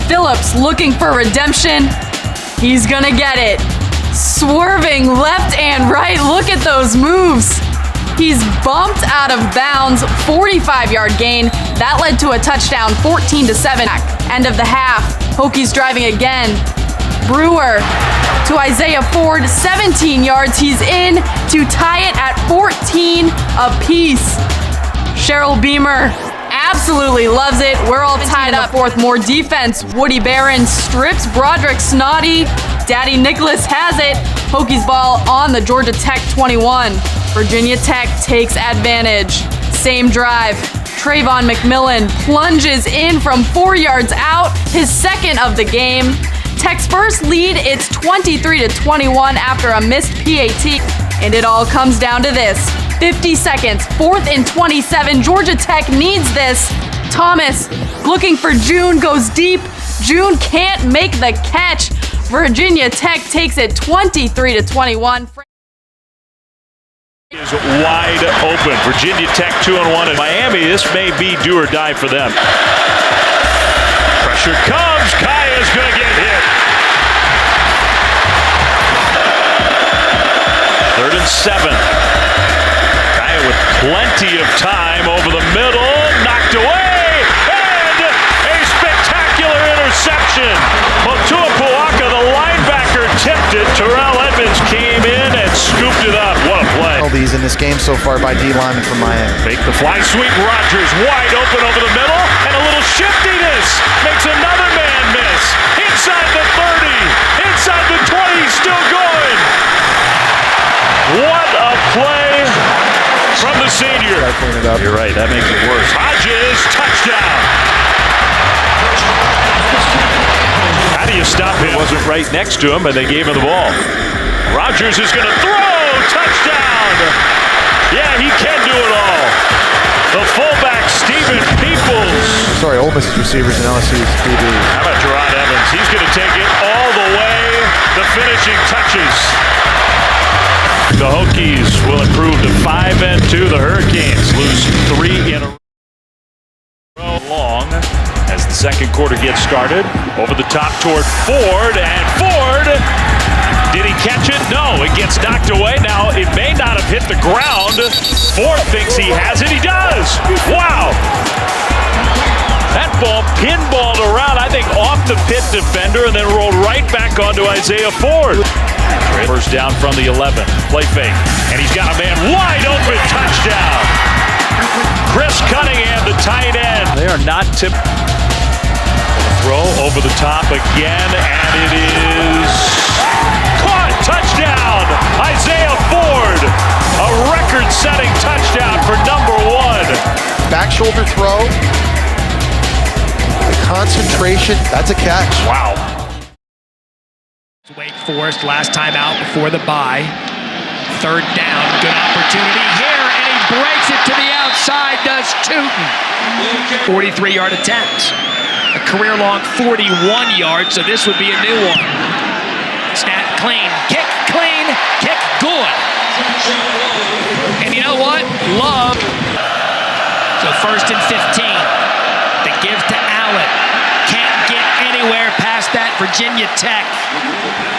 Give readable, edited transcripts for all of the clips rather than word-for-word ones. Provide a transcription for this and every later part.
Phillips looking for redemption. He's gonna get it. Swerving left and right. Look at those moves. He's bumped out of bounds. 45-yard gain. That led to a touchdown, 14-7. End of the half. Hokies driving again. Brewer to Isaiah Ford. 17 yards. He's in to tie it at 14 apiece. Cheryl Beamer absolutely loves it. We're all tied up. Fourth, more defense. Woody Barron strips Broderick Snoddy. Daddy Nicholas has it. Hokies ball on the Georgia Tech 21. Virginia Tech takes advantage. Same drive. Trayvon McMillan plunges in from 4 yards out. His second of the game. Tech's first lead, it's 23-21 after a missed PAT. And it all comes down to this. 50 seconds, 4th and 27. Georgia Tech needs this. Thomas looking for June, goes deep. June can't make the catch. Virginia Tech takes it 23-21. Is wide open. Virginia Tech 2-1 in Miami. This may be do or die for them. Pressure comes. Kaya's going to get hit. 3rd and 7. Kaya with plenty of time over the middle. Knocked away. And a spectacular interception. Motua Puaka, the linebacker, tipped it. Terrell Edmonds came in and scooped it up. What a play. In this game so far by D lineman from Miami. Make the fly sweep. Rogers wide open over the middle, and a little shiftiness makes another man miss. Inside the 30, inside the 20, still going. What a play from the senior. Clean it up. You're right, that makes it worse. Hodges, touchdown. How do you stop him? It wasn't right next to him, and they gave him the ball. Rogers is going to throw. Touchdown! Yeah, he can do it all. The fullback, Stephen Peoples. Sorry, Ole Miss's receivers and LSU's DBs. How about Gerard Evans? He's going to take it all the way. The finishing touches. The Hokies will improve to 5-2. The Hurricanes lose 3 in a row. Long as the second quarter gets started. Over the top toward Ford, and Ford. Did he catch it? No, it gets knocked away. Now, it may not have hit the ground. Ford thinks he has it. He does. Wow. That ball pinballed around, I think, off the Pitt defender and then rolled right back onto Isaiah Ford. First down from the 11. Play fake. And he's got a man wide open. Touchdown. Chris Cunningham, the tight end. They are not tipped. Throw over the top again, and it is caught. Touchdown, Isaiah Ford. A record-setting touchdown for number 1. Back shoulder throw. The concentration, that's a catch. Wow. Wake Forest last time out before the bye. 3rd down, good opportunity here, and he breaks it to the outside, does Tootin. 43-yard attempt. A career-long 41 yards, so this would be a new one. Snap clean, kick good. And you know what? Love. So 1st and 15. The give to Allen. Can't get anywhere past that Virginia Tech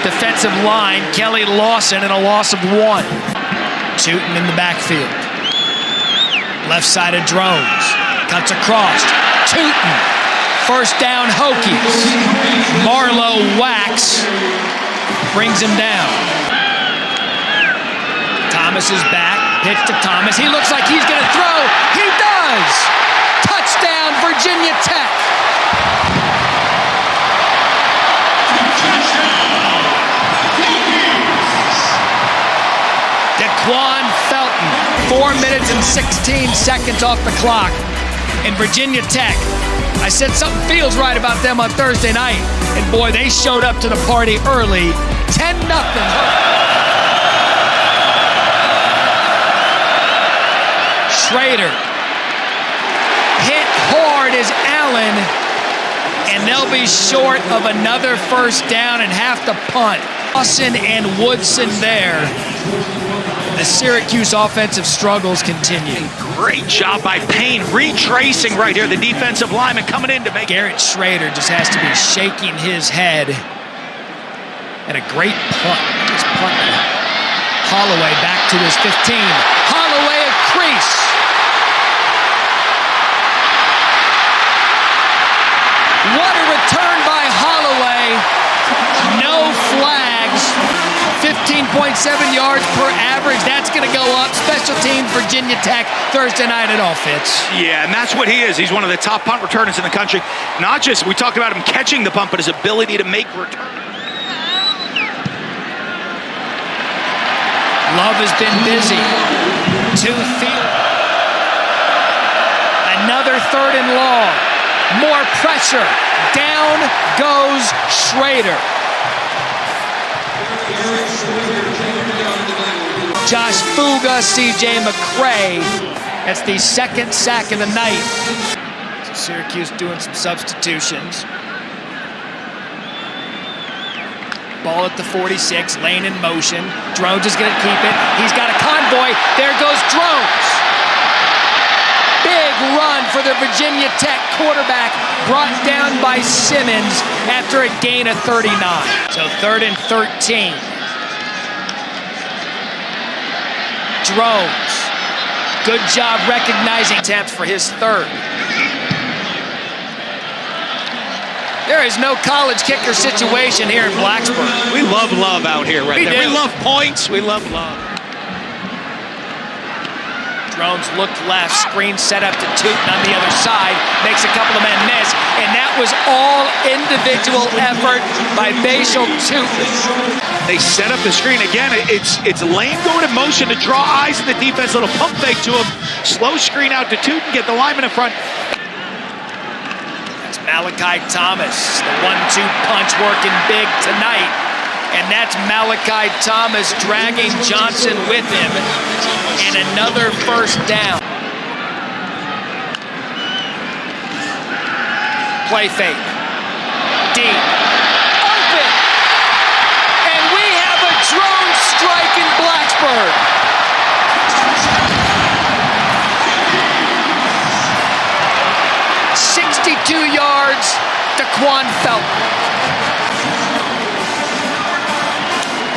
defensive line. Kelly Lawson and a loss of 1. Tootin in the backfield. Left side of Drones. Cuts across. Tootin. First down, Hokies. Marlowe whacks. Brings him down. Thomas is back. Pitch to Thomas. He looks like he's going to throw. He does! Touchdown, Virginia Tech. Daquan Felton. 4 minutes and 16 seconds off the clock. And Virginia Tech, I said something feels right about them on Thursday night. And boy, they showed up to the party early. 10-0. Schrader. hit hard is Allen, and they'll be short of another first down and have to punt. Dawson and Woodson there. The Syracuse offensive struggles continue. Great job by Payne, retracing right here. The defensive lineman coming in to make Garrett Schrader just has to be shaking his head. And a great punt. Just punting. Holloway back to his 15. Holloway a crease. What a return by Holloway. No flags. 15.7 yards per average. That's going to go up. Special teams, Virginia Tech, Thursday night. It all fits. Yeah, and that's what he is. He's one of the top punt returners in the country. Not just, we talked about him catching the punt, but his ability to make returns. Love has been busy. Another 3rd and long. More pressure. Down goes Schrader. Josh Fuga, C.J. McCray. That's the 2nd sack of the night. Syracuse doing some substitutions. Ball at the 46, Lane in motion. Drones is going to keep it. He's got a convoy. There goes Drones. Big run for the Virginia Tech quarterback, brought down by Simmons after a gain of 39. So 3rd and 13. Drones. Good job recognizing attempts for his 3rd. There is no college kicker situation here in Blacksburg. We love love out here right there. do. We love points. We love love. Drones looked left, screen set up to Tootin on the other side, makes a couple of men miss, and that was all individual effort by Bashal Tootin. They set up the screen again. It's Lane going in motion to draw eyes in the defense. Little pump fake to him. Slow screen out to Tootin. Get the lineman in front. That's Malachi Thomas. The 1-2 punch working big tonight. And that's Malachi Thomas dragging Johnson with him. And another first down. Play fake. Deep. Open. And we have a drone strike in Blacksburg. .62 yards, Daquan Felton.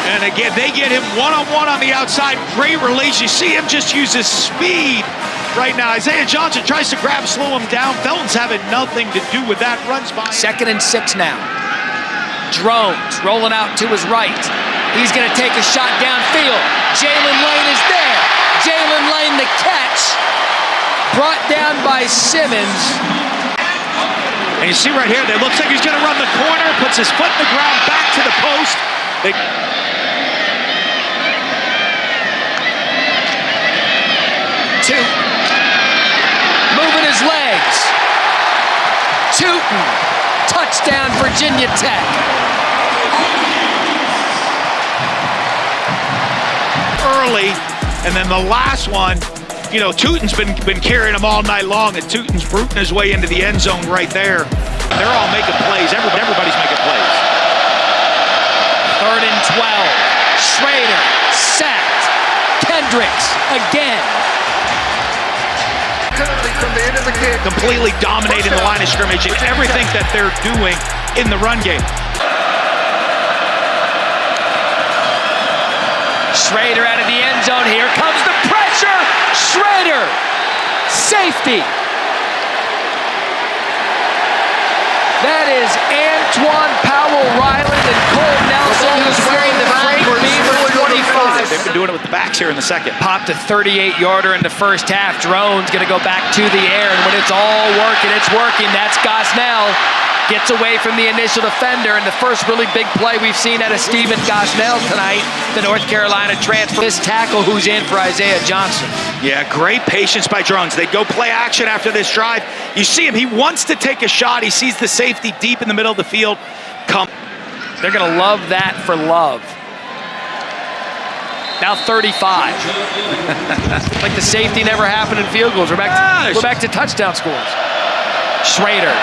And again, they get him one-on-one on the outside. Great release. You see him just use his speed right now. Isaiah Johnson tries to grab, slow him down. Felton's having nothing to do with that. Runs by. 2nd and 6 now. Drones rolling out to his right. He's going to take a shot downfield. Jalen Lane is there. Jalen Lane the catch. Brought down by Simmons. And you see right here, it looks like he's going to run the corner, puts his foot in the ground, back to the post. Moving his legs. Tootin. Touchdown, Virginia Tech. Early, and then the last one, you know, Tootin's been carrying him all night long, and Tootin's rooting his way into the end zone right there. They're all making plays. Everybody's making plays. 3rd and 12. Schrader sacked. Kendricks again. From the end of the game. Completely dominating the line of scrimmage and everything that they're doing in the run game. Schrader out of the end zone. Here comes the pressure. Schrader. Safety. That is Antoine Powell-Ryland and Cole Nelson, who's wearing the Frank Beaver 25. They've been doing it with the backs here in the second. Popped a 38-yarder in the first half. Drone's going to go back to the air, and when it's all working, it's working. That's Gosnell. Gets away from the initial defender, and the first really big play we've seen out of Stephen Gosnell tonight, the North Carolina transfer. This tackle who's in for Isaiah Johnson. Yeah, great patience by Drones. They go play action after this drive. You see him, he wants to take a shot. He sees the safety deep in the middle of the field. They're going to love that for Love. Now 35. Like the safety never happened in field goals. We're back to touchdown scores. Schrader.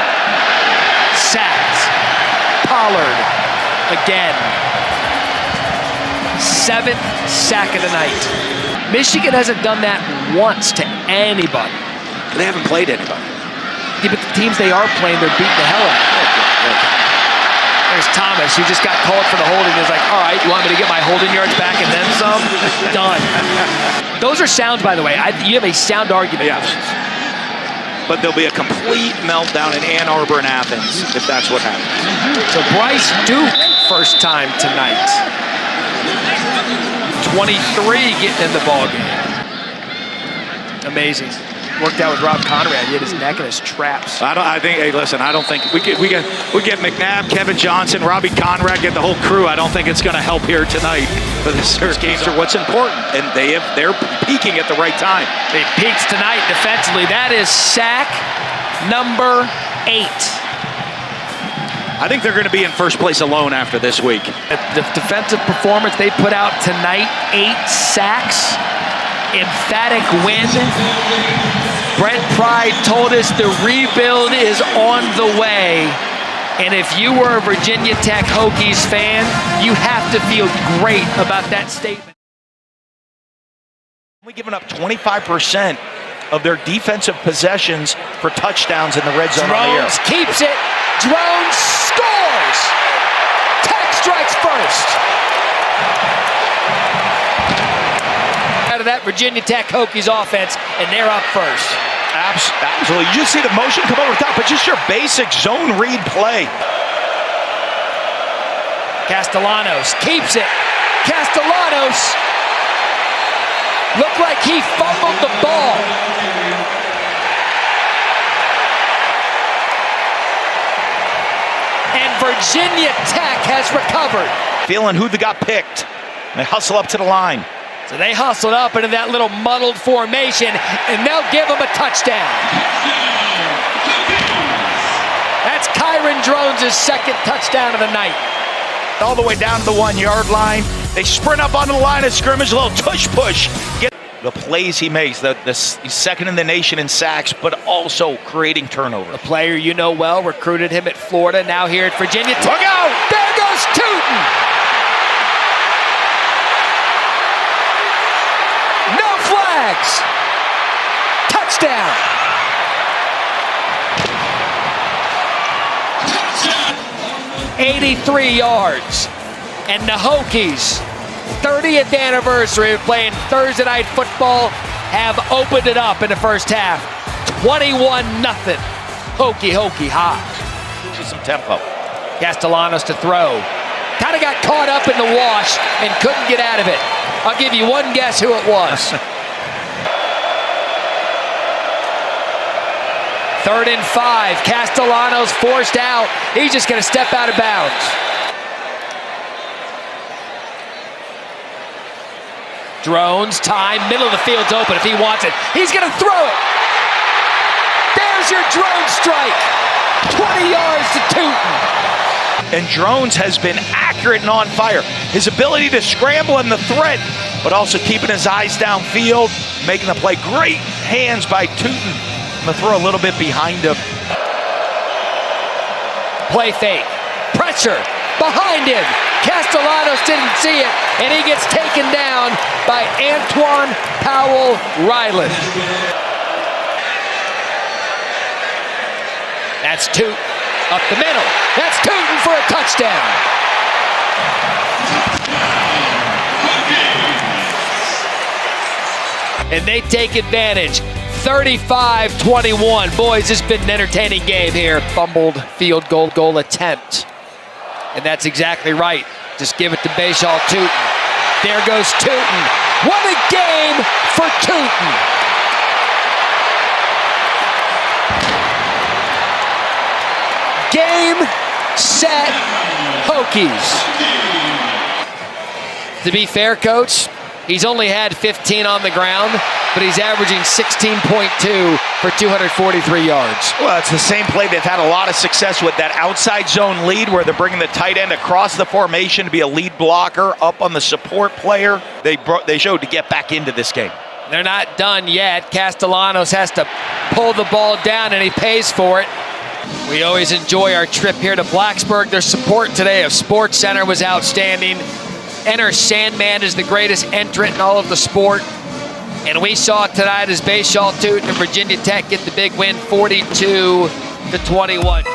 Sacks. Pollard. Again. 7th sack of the night. Michigan hasn't done that once to anybody. They haven't played anybody. Yeah, but the teams they are playing, they're beating the hell out of them. There's Thomas, who just got called for the holding. He's like, all right, you want me to get my holding yards back and then some? Done. Those are sounds, by the way. You have a sound argument. Yeah. But there'll be a complete meltdown in Ann Arbor and Athens if that's what happens. So Bryce Duke, first time tonight. 23 getting in the ballgame. Amazing. Worked out with Rob Conrad. He had his neck and his traps. I think we get McNabb, Kevin Johnson, Robbie Conrad, get the whole crew. I don't think it's going to help here tonight for the games are what's important, and they're peaking at the right time. They peaked tonight defensively. That is sack number 8. I think they're going to be in first place alone after this week. The defensive performance they put out tonight, 8 sacks. Emphatic win. Brent Pryde told us the rebuild is on the way. And if you were a Virginia Tech Hokies fan, you have to feel great about that statement. Only giving up 25% of their defensive possessions for touchdowns in the red zone. Drones keeps it. Drones scores. Tech strikes first. Out of that Virginia Tech Hokies offense, and they're up first. Absolutely. You just see the motion come over the top, but just your basic zone read play. Castellanos keeps it. Castellanos looked like he fumbled the ball. And Virginia Tech has recovered. Feeling who got picked. They hustle up to the line. So they hustled up into that little muddled formation, and they'll give them a touchdown. That's Kyron Drones' second touchdown of the night. All the way down to the 1-yard line. They sprint up onto the line of scrimmage, a little tush push. Get the plays he makes, he's second in the nation in sacks, but also creating turnovers. A player you know well, recruited him at Florida, now here at Virginia Tech. Look out! There goes Tootin! Flags. Touchdown. 83 yards. And the Hokies, 30th anniversary of playing Thursday night football, have opened it up in the first half. 21-0. Hokie high. Some tempo. Castellanos to throw. Kind of got caught up in the wash and couldn't get out of it. I'll give you one guess who it was. 3rd and 5. Castellanos forced out. He's just going to step out of bounds. Drones, time, middle of the field's open if he wants it. He's going to throw it. There's your drone strike. 20 yards to Tootin. And Drones has been accurate and on fire. His ability to scramble and the threat, but also keeping his eyes downfield, making the play. Great hands by Tootin. I'm going to throw a little bit behind him. Play fake. Pressure. Behind him. Castellanos didn't see it, and he gets taken down by Antoine Powell-Ryland. That's Tootin up the middle. That's Tootin for a touchdown. And they take advantage. 35-21. Boys, this has been an entertaining game here. Fumbled field goal attempt. And that's exactly right. Just give it to Bashal Tootin. There goes Tootin. What a game for Tootin. Game, set, Hokies. To be fair, Coach, he's only had 15 on the ground. but he's averaging 16.2 for 243 yards. Well, it's the same play they've had a lot of success with, that outside zone lead where they're bringing the tight end across the formation to be a lead blocker up on the support player. They showed to get back into this game. They're not done yet. Castellanos has to pull the ball down, and he pays for it. We always enjoy our trip here to Blacksburg. Their support today of Sports Center was outstanding. Enter Sandman is the greatest entrant in all of the sport. And we saw tonight as Bashaw Tootin and Virginia Tech get the big win, 42-21.